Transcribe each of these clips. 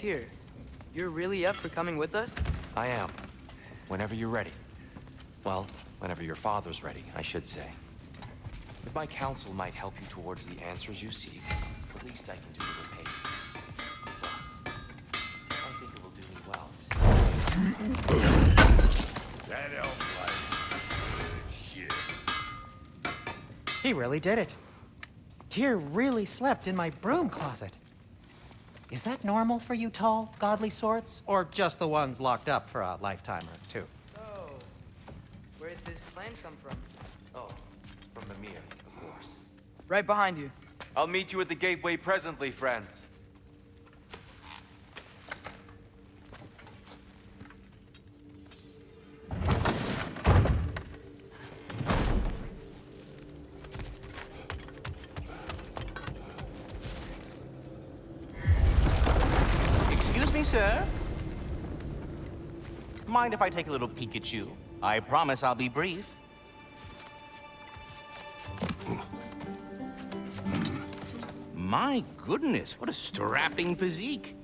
Tyr, you're really up for coming with us? I am. Whenever you're ready. Well, whenever your father's ready, I should say. If my counsel might help you towards the answers you seek, it's the least I can do to repay you. Plus, I think it will do me well. That elf life. Shit. He really did it. Tyr really slept in my broom closet. Is that normal for you tall, godly sorts? Or just the ones locked up for a lifetime or two? So, where did this plan come from? Oh, from Mimir, of course. Right behind you. I'll meet you at the gateway presently, friends. Excuse me, sir. Mind if I take a little peek at you? I promise I'll be brief. My goodness, what a strapping physique.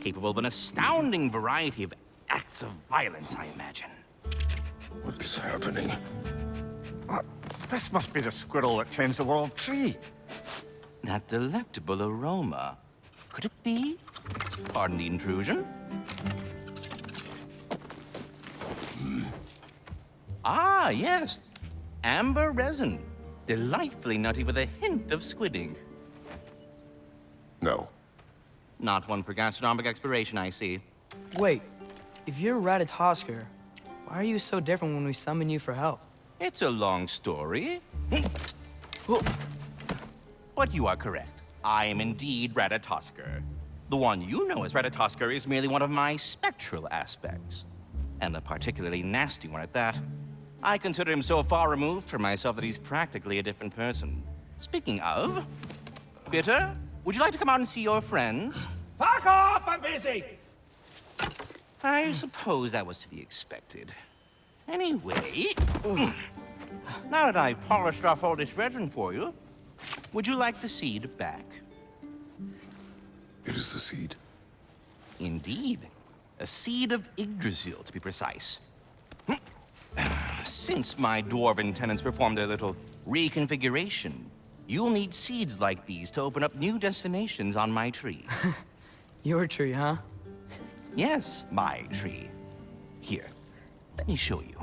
Capable of an astounding variety of acts of violence, I imagine. What is happening? This must be the squirrel that tends the world tree. That delectable aroma. Could it be? Pardon the intrusion. Ah, yes. Amber resin. Delightfully nutty with a hint of squidding. No. Not one for gastronomic exploration, I see. Wait, if you're Ratatoskr, why are you so different when we summon you for help? It's a long story. But you are correct. I am indeed Ratatoskr. The one you know as Ratatoskr is merely one of my spectral aspects. And a particularly nasty one at that. I consider him so far removed from myself that he's practically a different person. Speaking of, Bitter, would you like to come out and see your friends? Fuck off! I'm busy! I suppose that was to be expected. Anyway, now that I've polished off all this resin for you, would you like the seed back? It is the seed. Indeed. A seed of Yggdrasil, to be precise. Since my dwarven tenants performed their little reconfiguration, you'll need seeds like these to open up new destinations on my tree. Your tree, huh? Yes, my tree. Here, let me show you.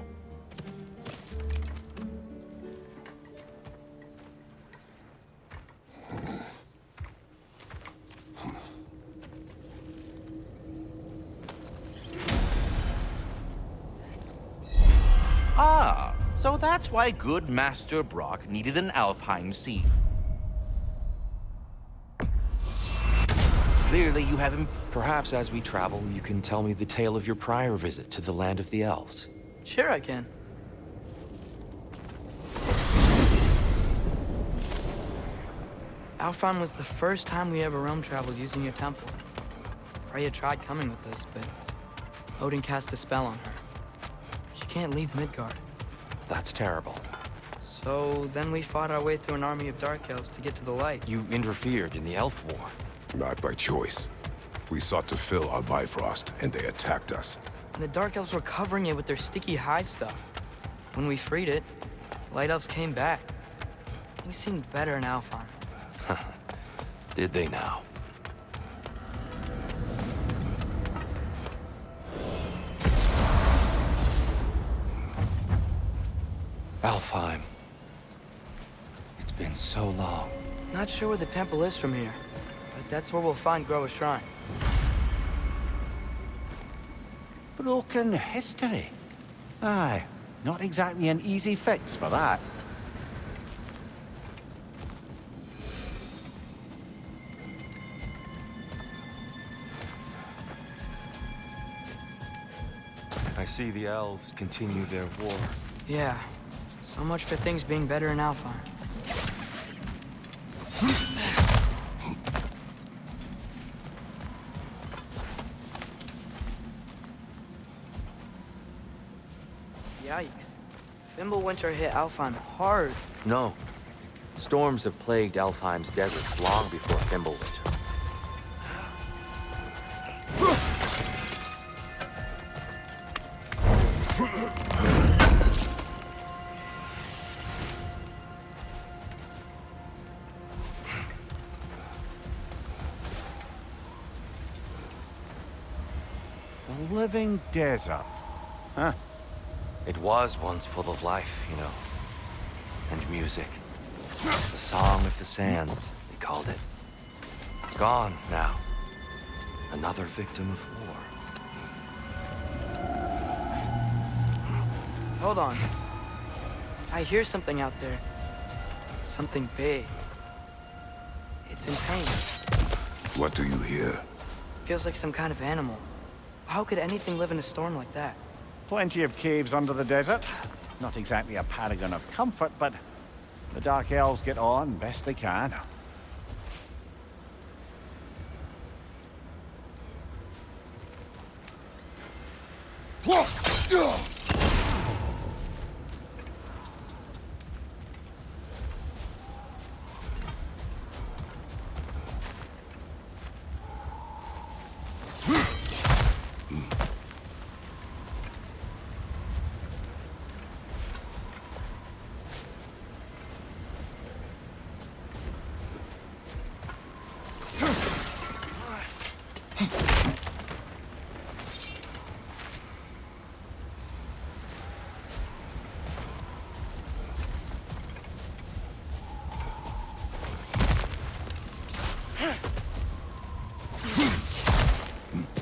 Ah, so that's why good Master Brock needed an Alpine seed. Clearly you have him. Perhaps as we travel, you can tell me the tale of your prior visit to the land of the elves. Sure I can. Alfheim was the first time we ever roam traveled using your temple. Freya tried coming with us, but Odin cast a spell on her. She can't leave Midgard. That's terrible. So then we fought our way through an army of dark elves to get to the light. You interfered in the elf war. Not by choice. We sought to fill our Bifrost, and they attacked us. And the dark elves were covering it with their sticky hive stuff. When we freed it, light elves came back. Things seemed better in Alfheim. Did they now? Alfheim. It's been so long. Not sure where the temple is from here, but that's where we'll find Groa's shrine. Broken history. Aye, not exactly an easy fix for that. I see the elves continue their war. Yeah, so much for things being better in Alfheim. Yikes. Fimbulwinter hit Alfheim hard. No. Storms have plagued Alfheim's deserts long before Fimbulwinter. A living desert. Huh. It was once full of life, you know. And music. The Song of the Sands, they called it. Gone now. Another victim of war. Hold on. I hear something out there. Something big. It's in pain. What do you hear? Feels like some kind of animal. How could anything live in a storm like that? Plenty of caves under the desert. Not exactly a paragon of comfort, but the Dark Elves get on best they can.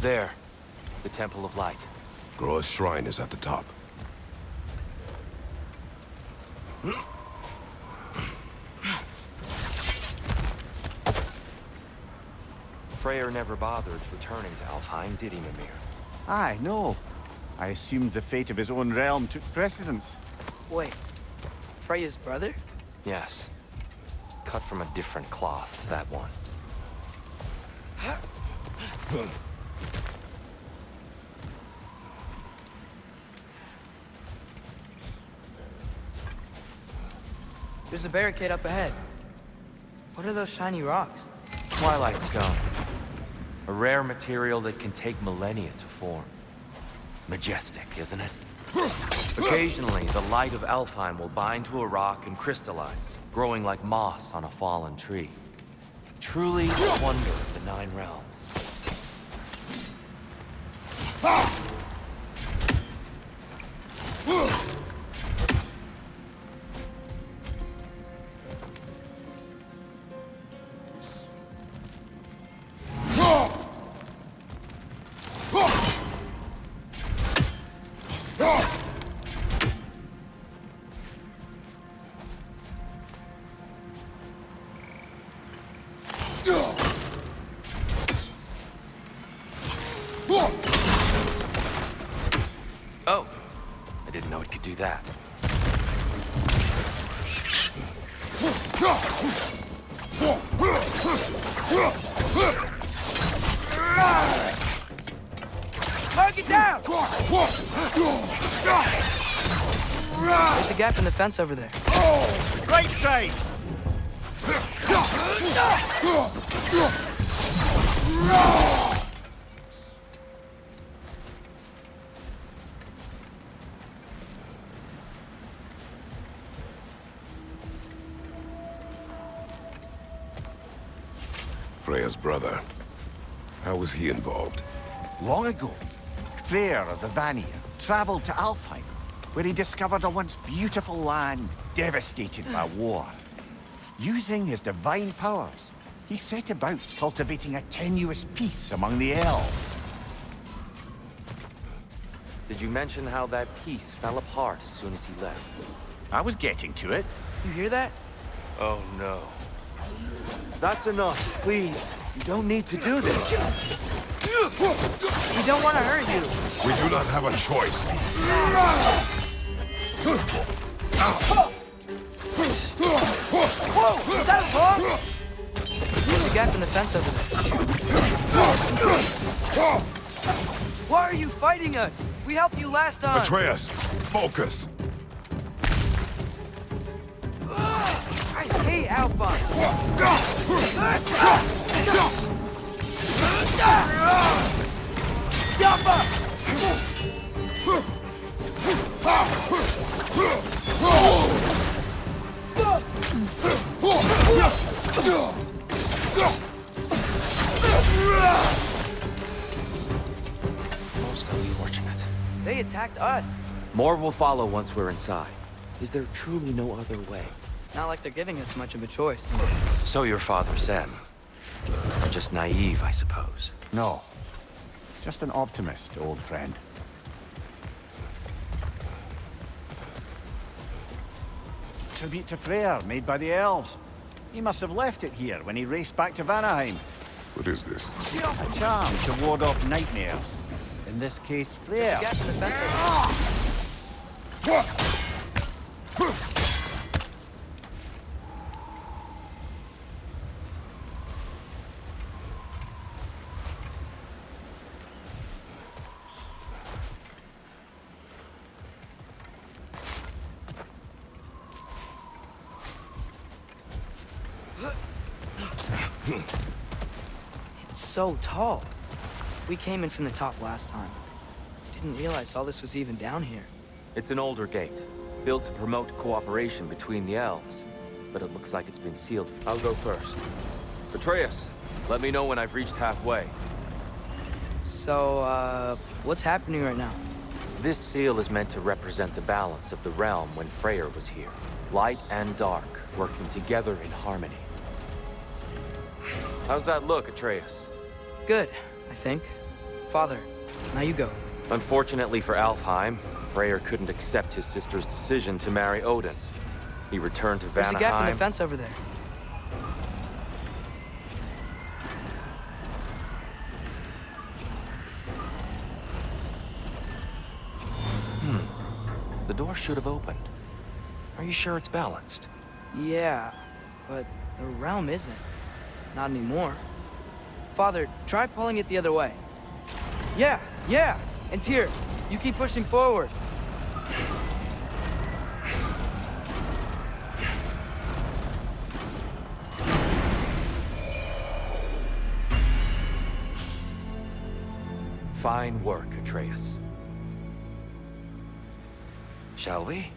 There. The Temple of Light. Groa's shrine is at the top. Freyr never bothered returning to Alfheim, did he, Mimir? Aye, no. I assumed the fate of his own realm took precedence. Wait. Freya's brother? Yes. Cut from a different cloth, that one. There's a barricade up ahead. What are those shiny rocks? Twilight Stone. A rare material that can take millennia to form. Majestic, isn't it? Occasionally, the light of Alfheim will bind to a rock and crystallize, growing like moss on a fallen tree. Truly a wonder of the Nine Realms. Oh, I didn't know it could do that. Target down! There's a gap in the fence over there. Right side! Freya's brother. How was he involved? Long ago, Freyr of the Vanir traveled to Alfheim, where he discovered a once beautiful land devastated by war. Using his divine powers, he set about cultivating a tenuous peace among the elves. Did you mention how that piece fell apart as soon as he left? I was getting to it. You hear that? Oh no. That's enough, please. You don't need to do this. We don't want to hurt you. We do not have a choice. Whoa! Is that a bug? There's a gap in the fence over there. Why are you fighting us? We helped you last time. Atreus, focus. I hate Alpha. Most attacked us. More will follow once we're inside. Is there truly no other way? Not like they're giving us much of a choice. So your father said. Just naive, I suppose. No. Just an optimist, old friend. Tribute to Freyr, made by the elves. He must have left it here when he raced back to Vanaheim. What is this? A charm to ward off nightmares. In this case, Freyr. Gap in the fence. It's so tall. We came in from the top last time. Didn't realize all this was even down here. It's an older gate, built to promote cooperation between the elves. But it looks like it's been sealed. I'll go first. Atreus, let me know when I've reached halfway. So, what's happening right now? This seal is meant to represent the balance of the realm when Freyr was here. Light and dark, working together in harmony. How's that look, Atreus? Good, I think. Father, now you go. Unfortunately for Alfheim, Freyr couldn't accept his sister's decision to marry Odin. He returned to There's Vanaheim. a gap in the fence over there. The door should have opened. Are you sure it's balanced? Yeah, but the realm isn't. Not anymore. Father, try pulling it the other way. Yeah! And Tyr, you keep pushing forward. Fine work, Atreus. Shall we?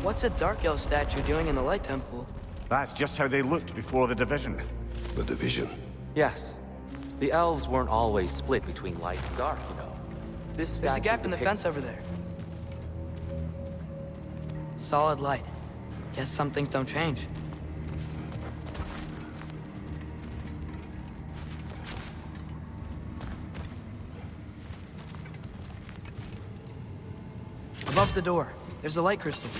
What's a Dark Elf statue doing in the Light Temple? That's just how they looked before the division. The division. Yes. The elves weren't always split between light and dark, you know. This statue There's a gap in the fence over there. Solid light. Guess some things don't change. Above the door, there's a light crystal.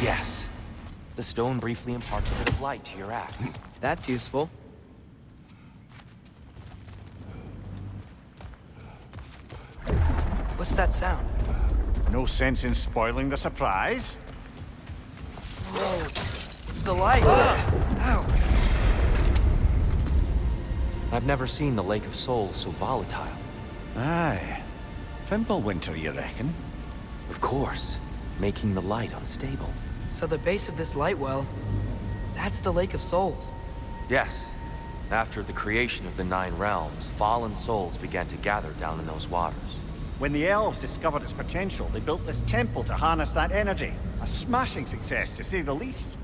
Yes. The stone briefly imparts a bit of light to your axe. That's useful. What's that sound? No sense in spoiling the surprise. Whoa, it's the light. Ow. I've never seen the Lake of Souls so volatile. Aye. Fimbulwinter, you reckon? Of course, making the light unstable. So the base of this light well, that's the Lake of Souls. Yes. After the creation of the Nine Realms, fallen souls began to gather down in those waters. When the elves discovered its potential, they built this temple to harness that energy. A smashing success, to say the least.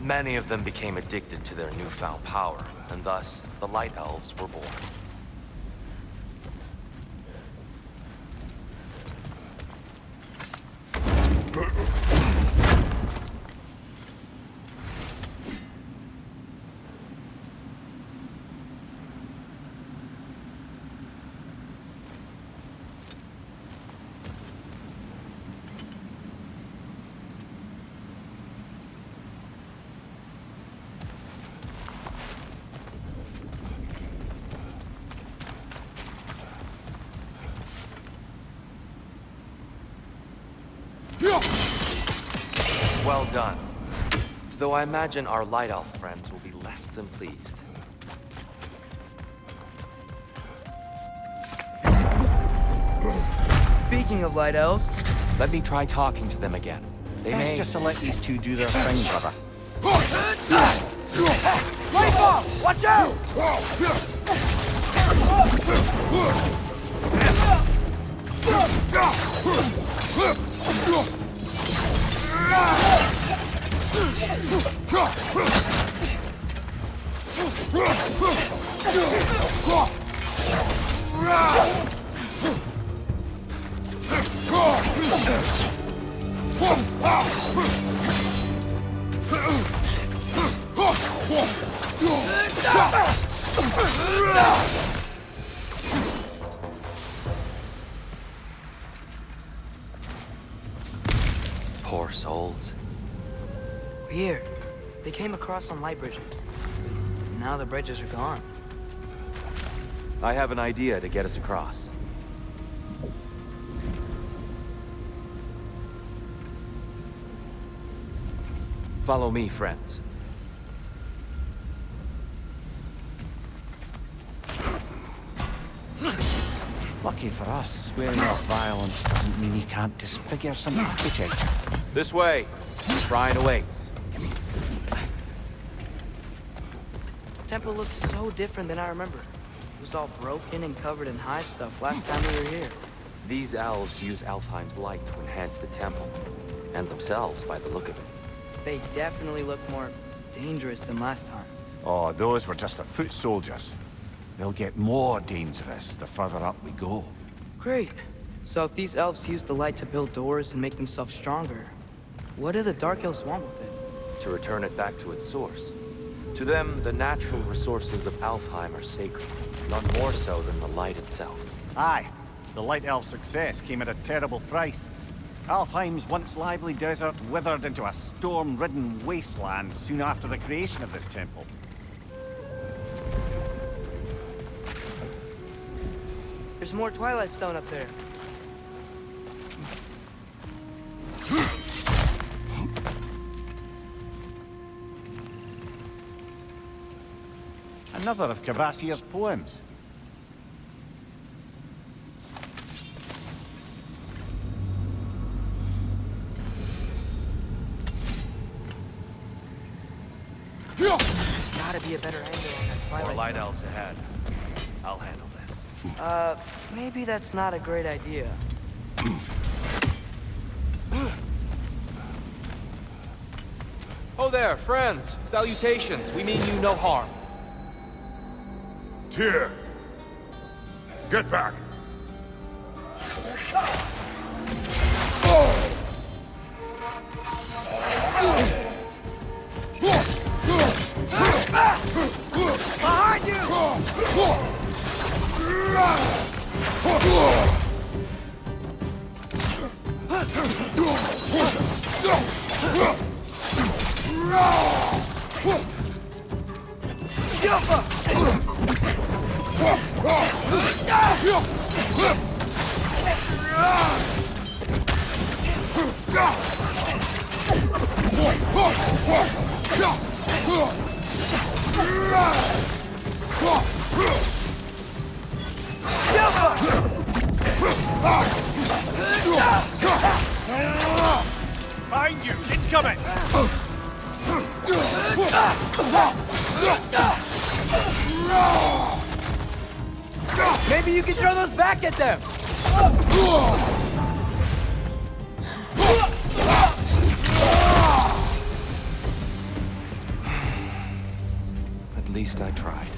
Many of them became addicted to their newfound power, and thus, the Light Elves were born. Well done. Though I imagine our Light Elf friends will be less than pleased. Speaking of light elves, Let me try talking to them again. They Best may... just to let these two do their thing, brother. light off! Watch out! Poor souls. Weird. They came across on light bridges. But now the bridges are gone. I have an idea to get us across. Follow me, friends. Lucky for us, swearing off violence doesn't mean you can't disfigure some architecture. This way. The shrine awaits. The temple looks so different than I remember. It was all broken and covered in hive stuff last time we were here. These elves use Alfheim's light to enhance the temple, and themselves by the look of it. They definitely look more dangerous than last time. Oh, those were just the foot soldiers. They'll get more dangerous the further up we go. Great. So if these elves use the light to build doors and make themselves stronger, what do the Dark Elves want with it? To return it back to its source. To them, the natural resources of Alfheim are sacred, none more so than the light itself. Aye, the Light Elf success came at a terrible price. Alfheim's once lively desert withered into a storm-ridden wasteland soon after the creation of this temple. There's more Twilight Stone up there. Another of Kvasir's poems. Gotta be a better angle on that Twilight More light Stone. elves ahead. I'll handle this. Maybe that's not a great idea. Oh there, friends. Salutations. We mean you no harm. Tyr! Get back! Behind you! Behind you! Incoming! Maybe you can throw those back at them! At least I tried.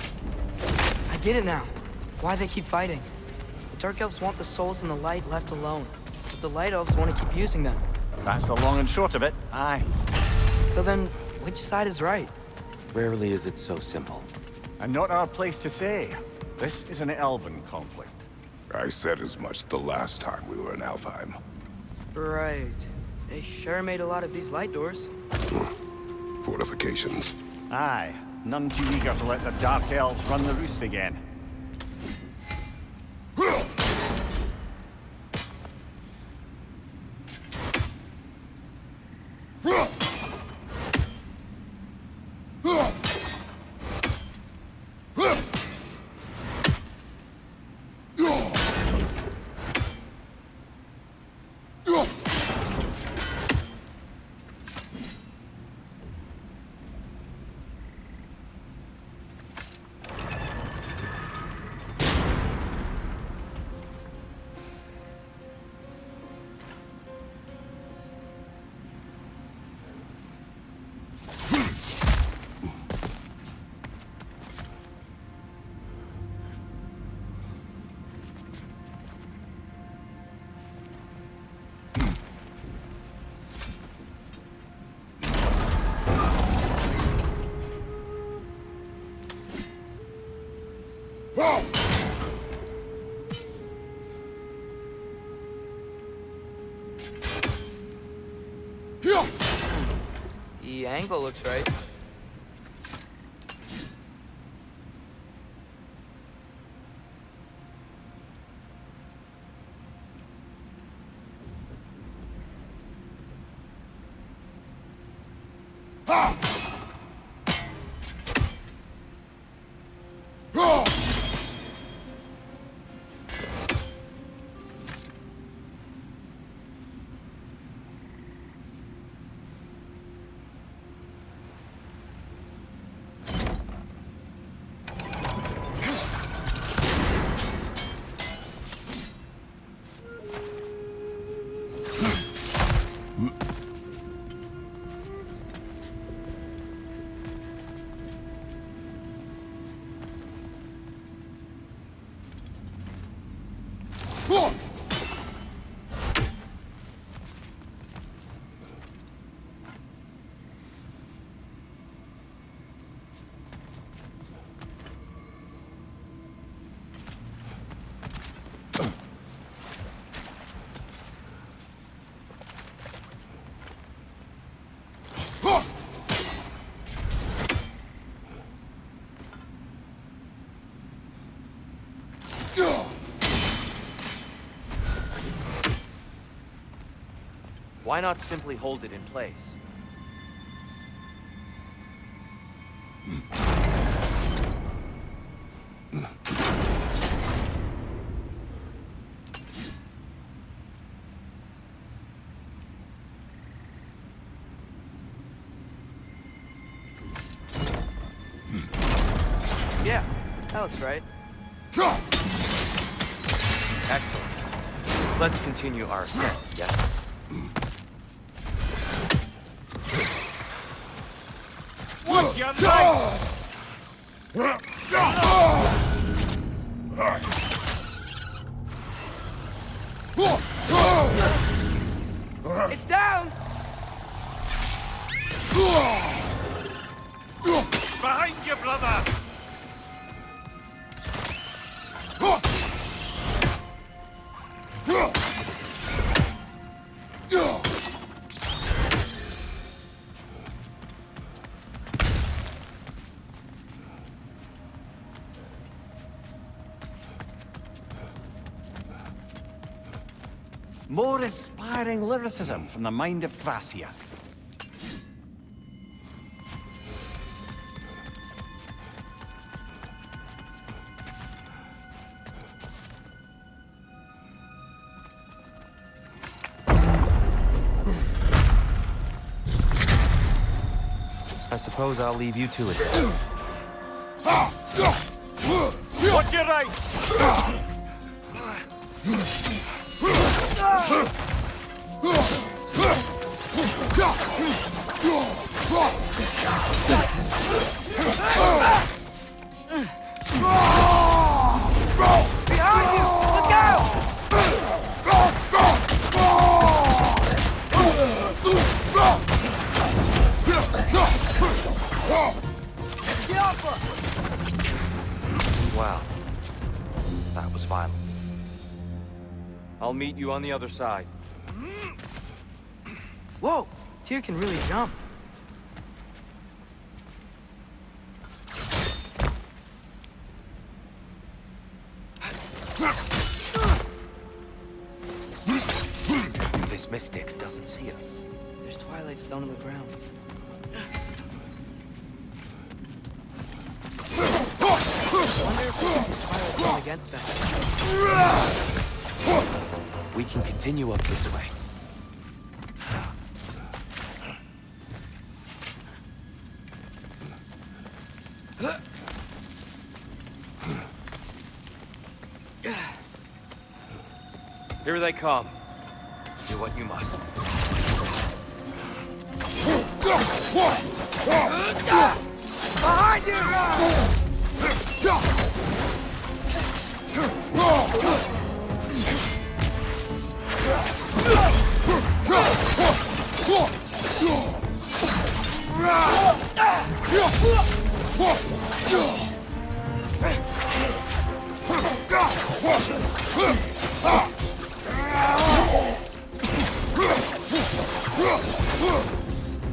I get it now. Why they keep fighting. The Dark Elves want the souls and the light left alone. But the Light Elves want to keep using them. That's the long and short of it. Aye. So then, which side is right? Rarely is it so simple. And not our place to say. This is an elven conflict. I said as much the last time we were in Alfheim. Right. They sure made a lot of these light doors. Fortifications. Aye. None too eager to let the Dark Elves run the roost again. The angle looks right. Why not simply hold it in place? Yeah, that looks right. Excellent. Let's continue our ascent, yes? What's your name? It's down! Behind you, brother! More inspiring lyricism from the mind of Thracia. I suppose I'll leave you to it. What's your right? Behind you! Look out! Get off us! Wow. That was violent. I'll meet you on the other side. Whoa! Tyr can really jump. This mystic doesn't see us. There's twilight stone on the ground. I wonder if we can use twilight stone against them. We can continue up this way. Here they come. Do what you must. Behind you!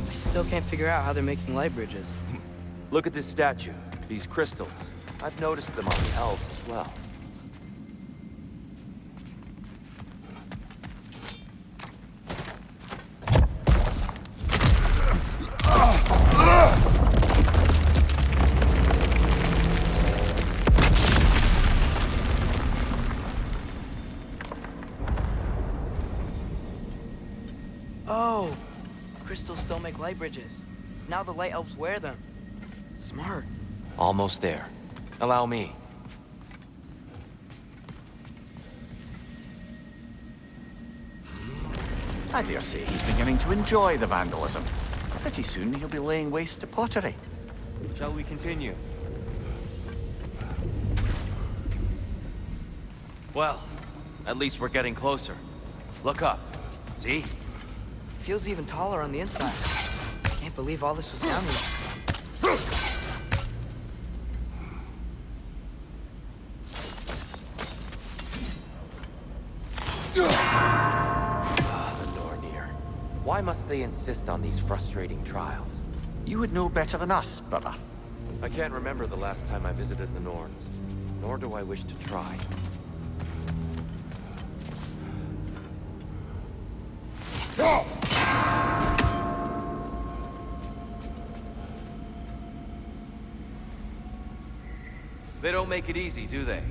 I still can't can't figure out how they're making light bridges. Look at this statue, these crystals. I've noticed them on the elves as well. Oh, crystals still make light bridges. Now the light elves wear them. Smart. Almost there. Allow me. I dare say he's beginning to enjoy the vandalism. Pretty soon he'll be laying waste to pottery. Shall we continue? Well, at least we're getting closer. Look up. See? Feels even taller on the inside. Can't believe all this was down here. The Nornir. Why must they insist on these frustrating trials? You would know better than us, brother. I can't remember the last time I visited the Norns, nor do I wish to try. They don't make it easy, do they?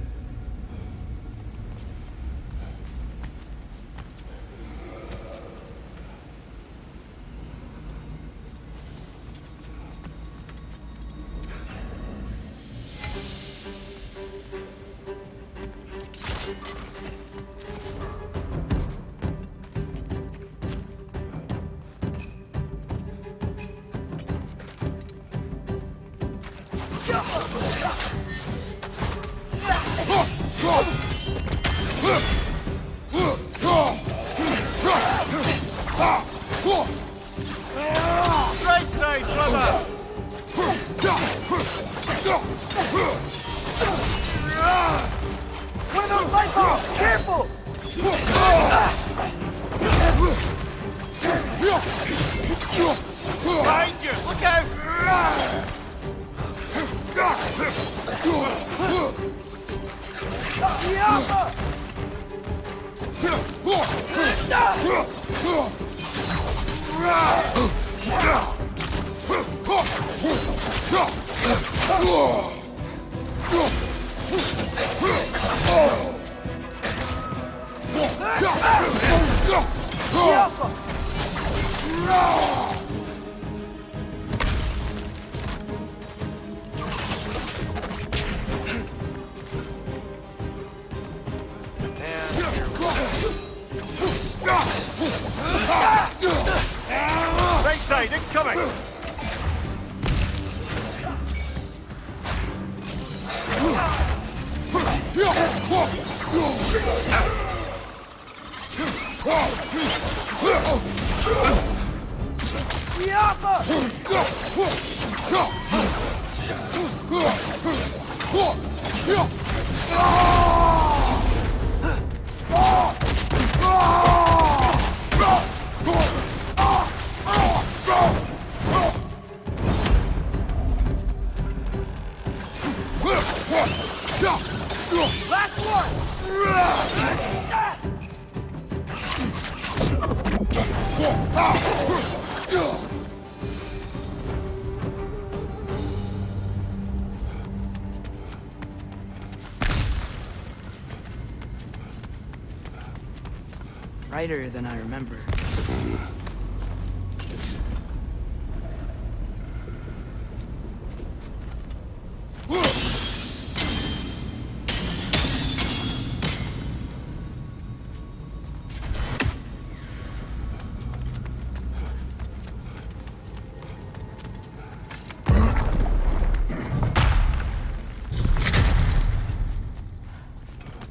Right side, brother! One of those light bulbs! Careful! Behind you! Look out! Right side, incoming! Last one! Brighter than I remember.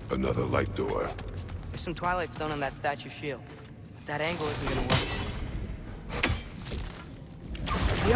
Another light door. There's some Twilight Stone on that statue shield. That angle isn't gonna work. The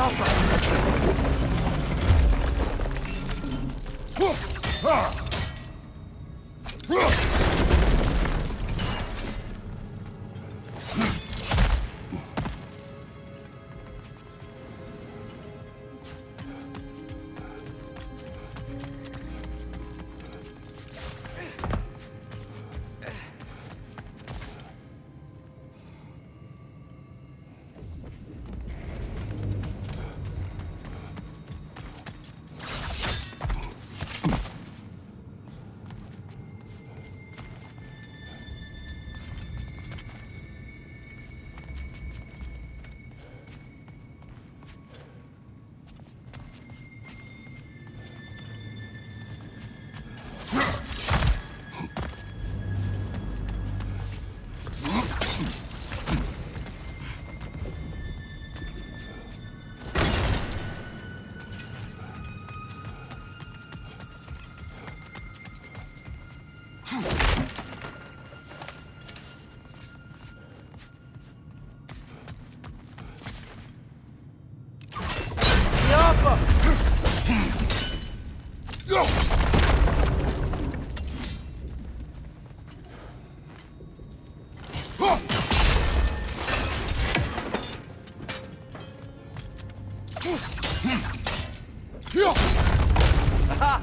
Aha!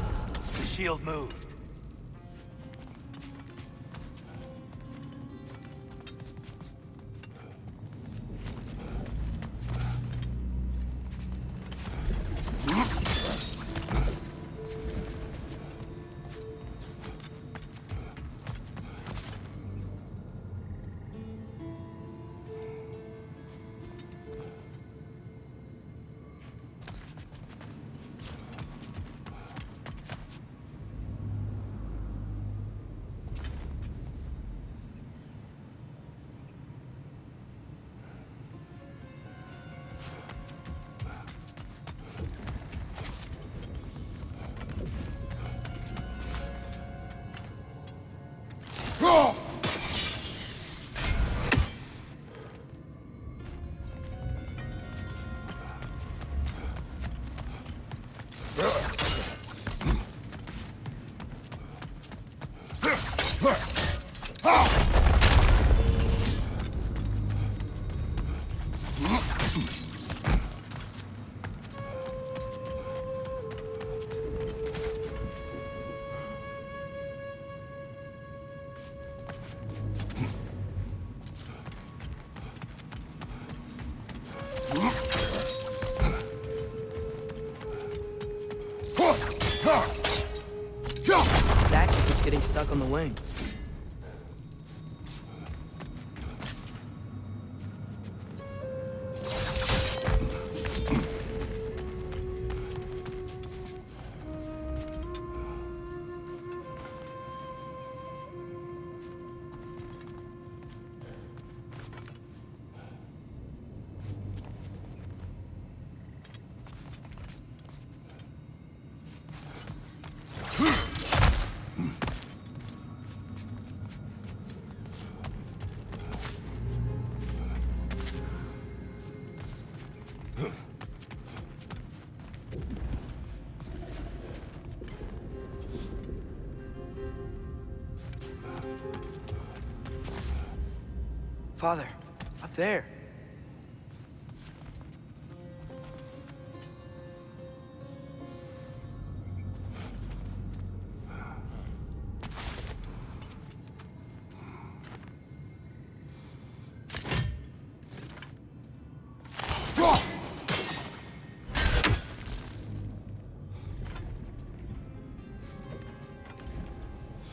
The shield moved. Statue keeps getting stuck on the wing. Father, up there.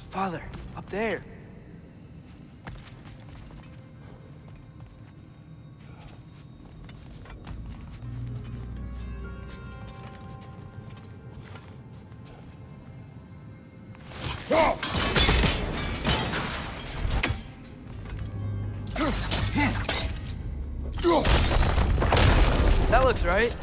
Father, up there. That looks right.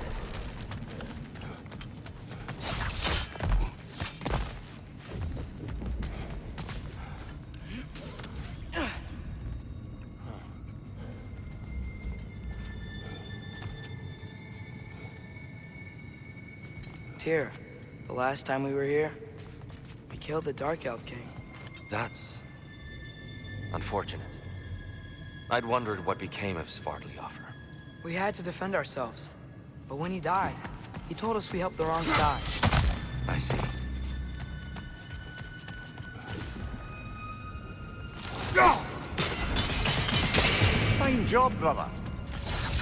Tyr, the last time we were here, we killed the Dark Elf King. That's unfortunate. I'd wondered what became of Svartalfr. We had to defend ourselves. But when he died, he told us we helped the wrong side. I see. Fine job, brother.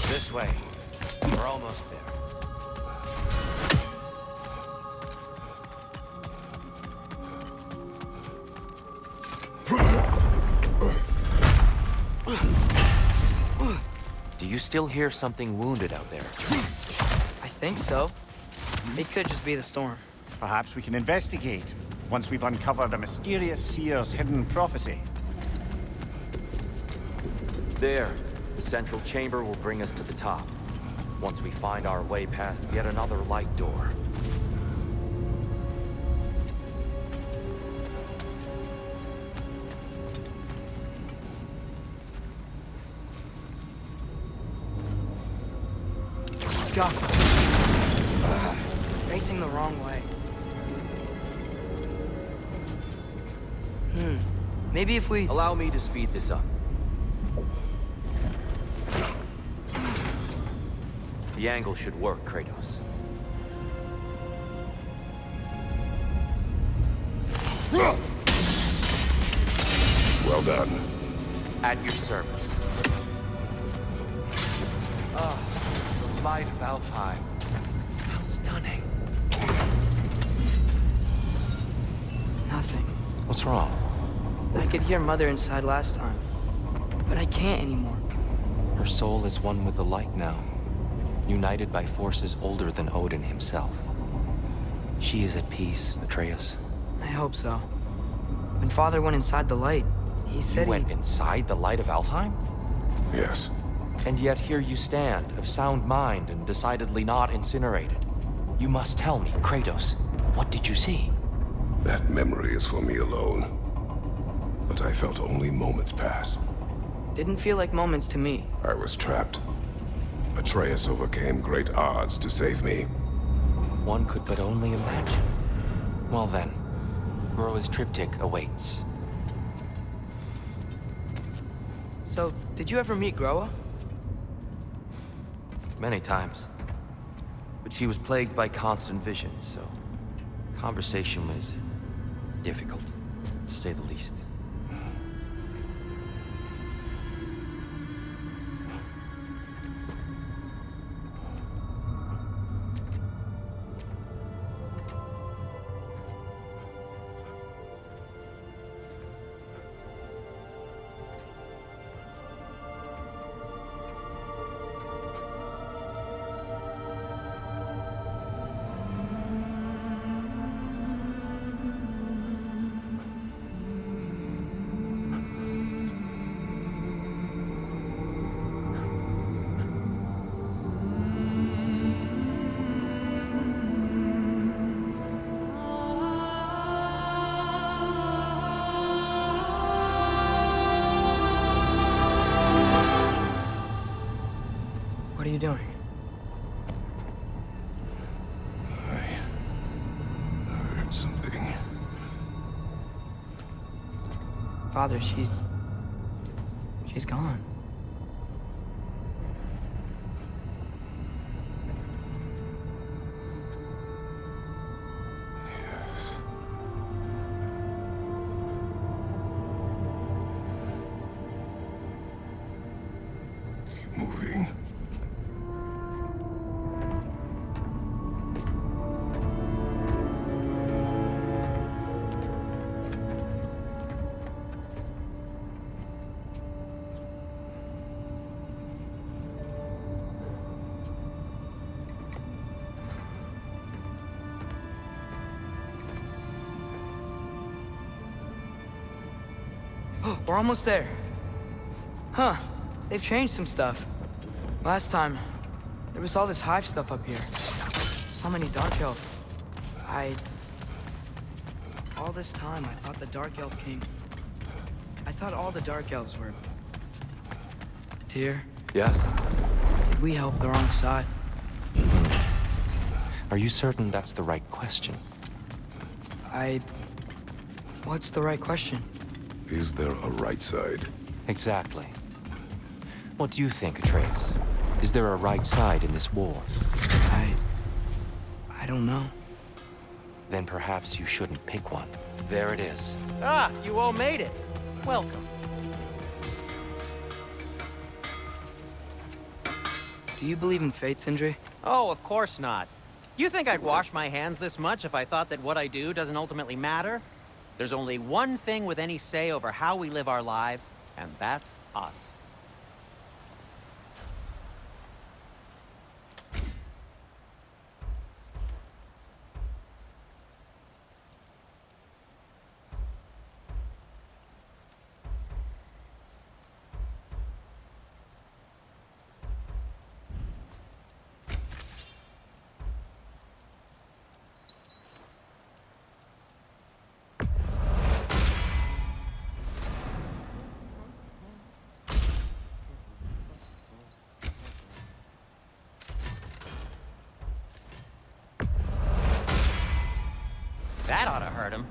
This way. We're almost there. Do you still hear something wounded out there? I think so. It could just be the storm. Perhaps we can investigate once we've uncovered a mysterious seer's hidden prophecy. There. The central chamber will bring us to the top. Once we find our way past yet another light door. Let's go. facing the wrong way. Maybe if we... Allow me to speed this up. The angle should work, Kratos. Well done. At your service. Ah, the light of Alfheim. How stunning. Nothing. What's wrong? I could hear Mother inside last time, but I can't anymore. Her soul is one with the light now, united by forces older than Odin himself. She is at peace, Atreus. I hope so. When Father went inside the light, he said You went inside the light of Alfheim? Yes. And yet here you stand, of sound mind and decidedly not incinerated. You must tell me, Kratos, what did you see? That memory is for me alone. But I felt only moments pass. Didn't feel like moments to me. I was trapped. Atreus overcame great odds to save me. One could but only imagine. Well then, Groa's triptych awaits. So, did you ever meet Groa? Many times. But she was plagued by constant visions, so conversation was difficult, to say the least. What are you doing? I heard something. Father, she's gone. Yes. Keep moving. We're almost there. Huh. They've changed some stuff. Last time, there was all this hive stuff up here. So many Dark Elves. All this time, I thought the Dark Elf King... I thought all the Dark Elves were... Tyr, Yes? did we help the wrong side? Are you certain that's the right question? What's the right question? Is there a right side? Exactly. What do you think, Atreus? Is there a right side in this war? I don't know. Then perhaps you shouldn't pick one. There it is. Ah, you all made it. Welcome. Do you believe in fate, Sindri? Oh, of course not. You think I'd wash my hands this much if I thought that what I do doesn't ultimately matter? There's only one thing with any say over how we live our lives, and that's us. That ought to hurt him.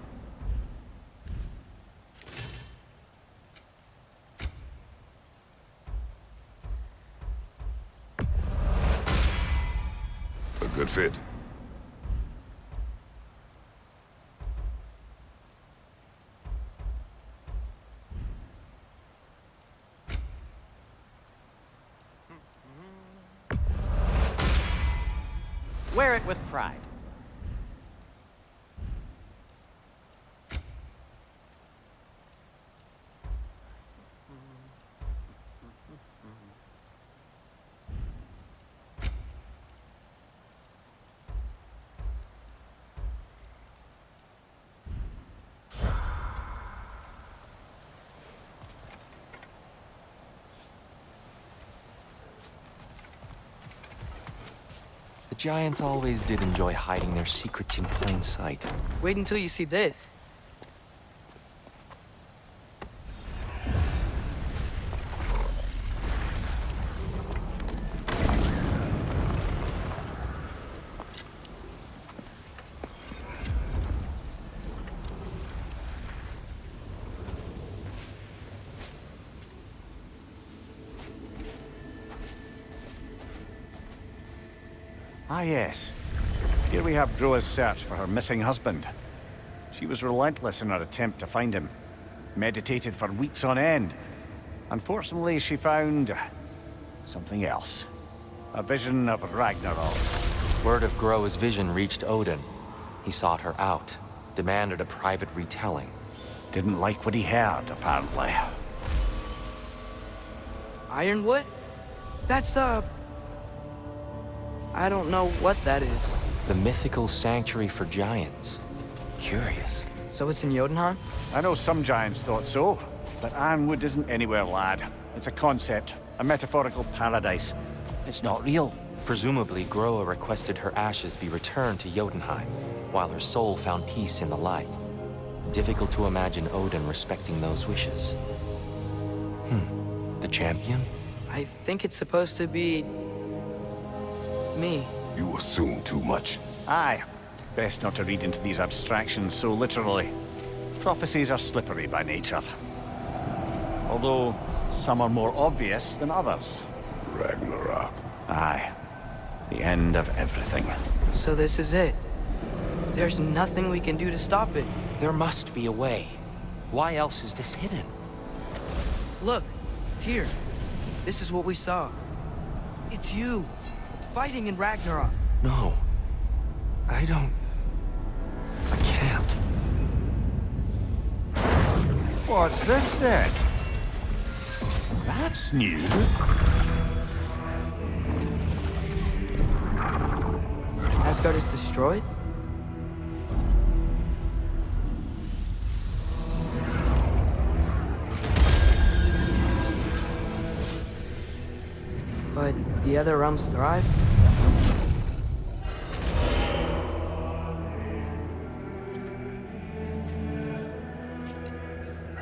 A good fit. Wear it with pride. The Giants always did enjoy hiding their secrets in plain sight. Wait until you see this. Ah, yes. Here we have Groa's search for her missing husband. She was relentless in her attempt to find him. Meditated for weeks on end. Unfortunately, she found something else. A vision of Ragnarok. Word of Groa's vision reached Odin. He sought her out, demanded a private retelling. Didn't like what he heard, apparently. Ironwood? That's the... I don't know what that is. The mythical sanctuary for giants. Curious. So it's in Jotunheim? I know some giants thought so, but Ironwood isn't anywhere, lad. It's a concept, a metaphorical paradise. It's not real. Presumably, Groa requested her ashes be returned to Jotunheim, while her soul found peace in the light. Difficult to imagine Odin respecting those wishes. The champion? I think it's supposed to be... me. You assume too much. Aye. Best not to read into these abstractions so literally. Prophecies are slippery by nature. Although, some are more obvious than others. Ragnarok. Aye. The end of everything. So this is it. There's nothing we can do to stop it. There must be a way. Why else is this hidden? Look, Tyr. This is what we saw. It's you, fighting in Ragnarok. No. I don't... I can't. What's this then? That's new. Asgard is destroyed? But the other realms thrive?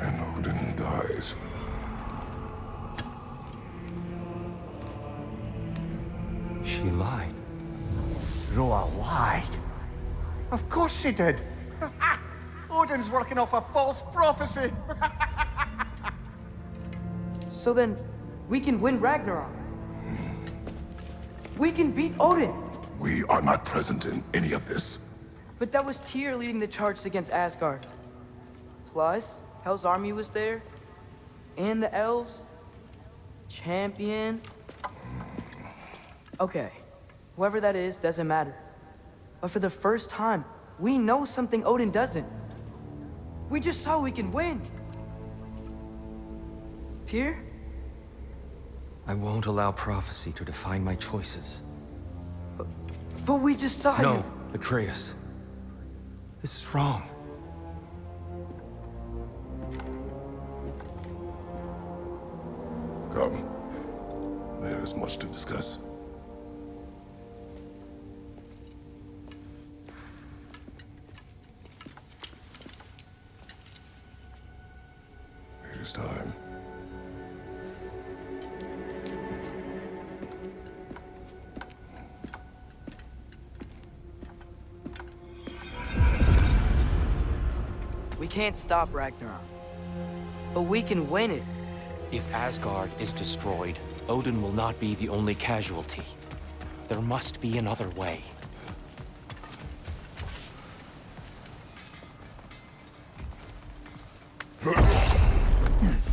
And Odin dies. She lied. Groa lied. Of course she did. Odin's working off a false prophecy. So then, we can win Ragnarok. We can beat Odin. We are not present in any of this. But that was Tyr leading the charge against Asgard. Plus, Hell's army was there. And the elves. Champion. Okay. Whoever that is doesn't matter. But for the first time, we know something Odin doesn't. We just saw we can win. Tyr? I won't allow prophecy to define my choices. But we just saw No, you. Atreus. This is wrong. Come. There is much to discuss. It is time. can't stop Ragnarok. But we can win it. If Asgard is destroyed, Odin will not be the only casualty. There must be another way.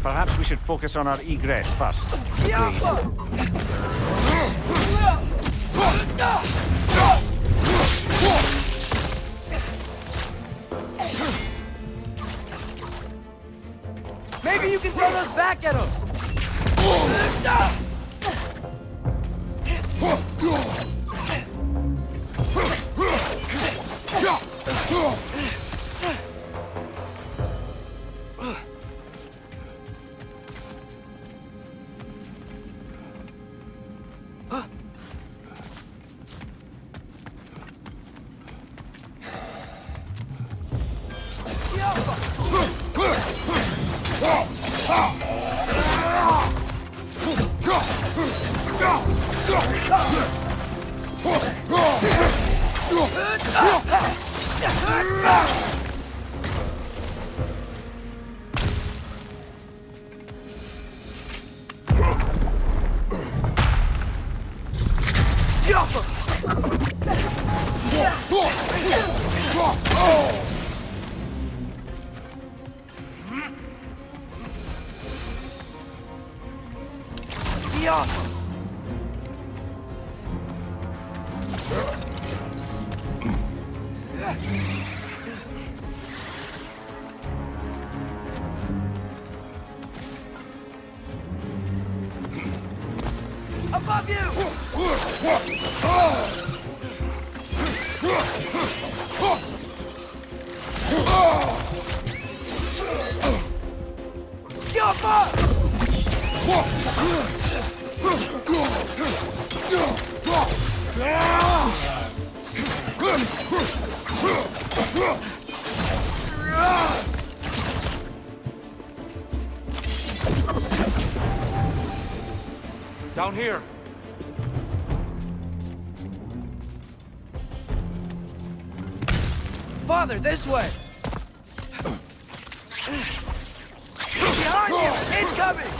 Perhaps we should focus on our egress first. Maybe you can throw those back at him! Above you! Down here! Father, this way! Behind you! Incoming!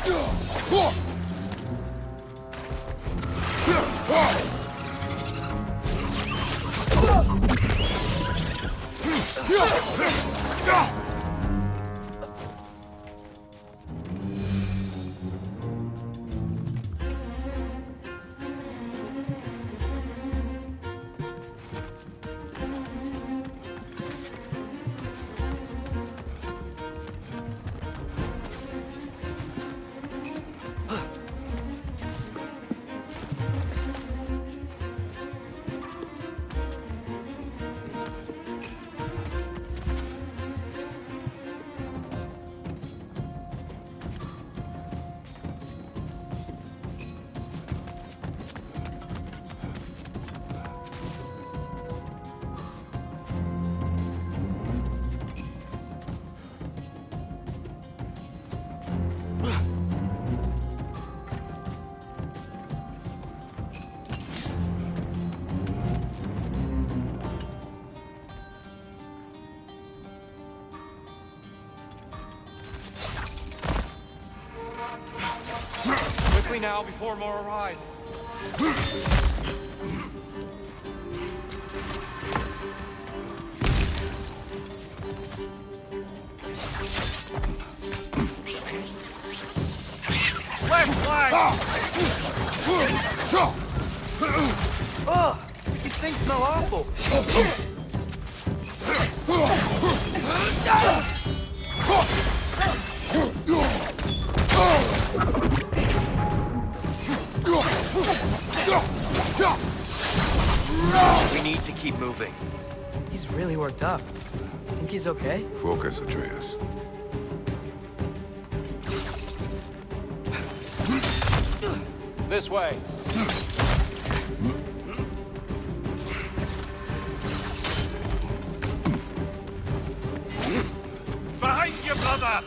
Quickly now, before more arrive. Left flag! Ugh! These things smell awful! We need to keep moving. He's really worked up. Think he's okay? Focus, Atreus. This way. Behind you, brother!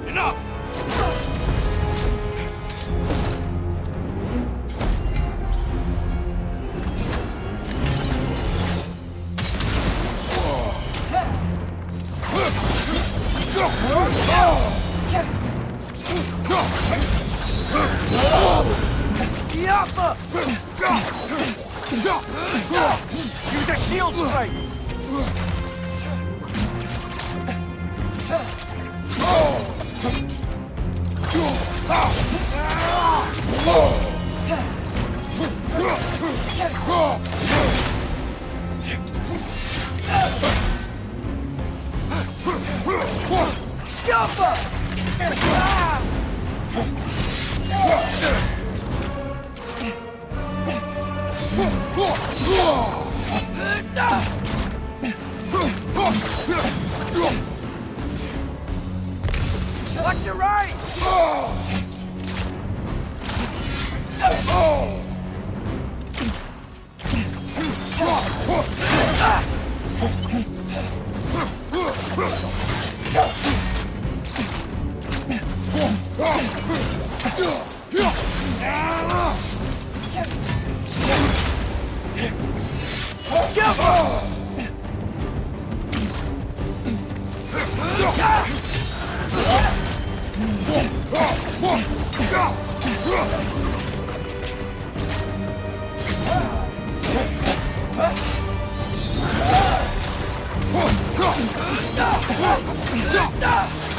Enough! Use a shield strike! Watch your right!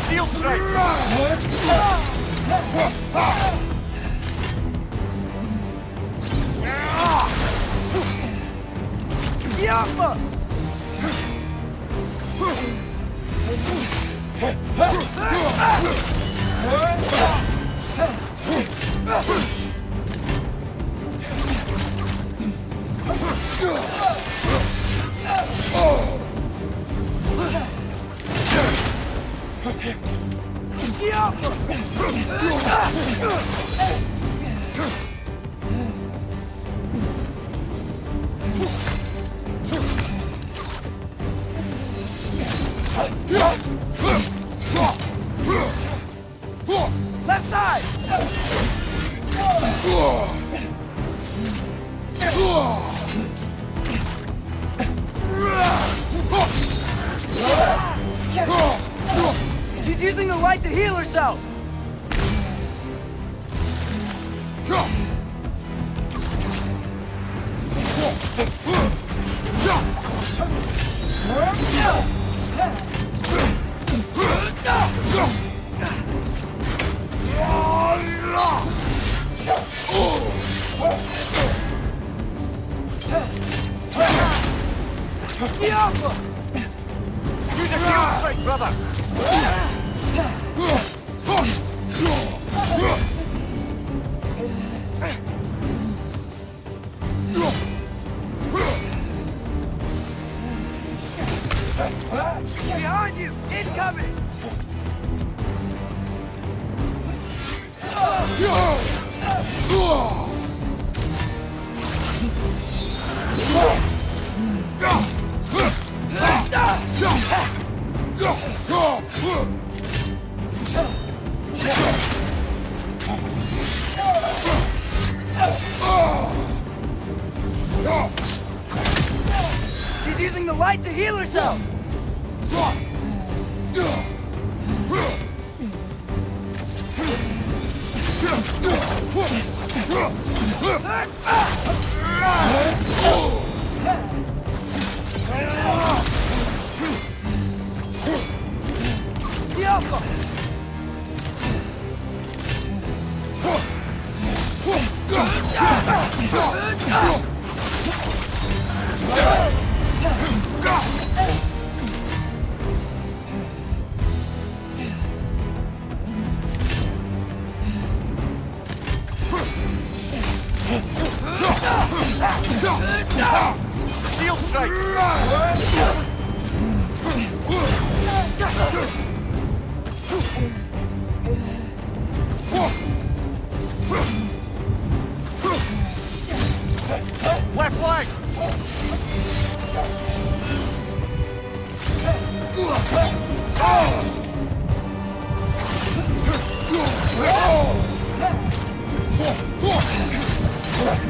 Shield strike! Yappa! Left side! She's using the light to heal herself! Use a shield strike, brother! Behind you! Incoming! She's using the light to heal herself! Shield strike! Left leg!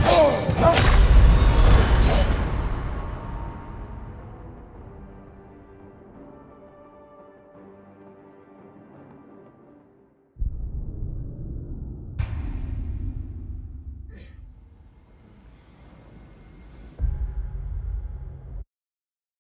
Oh!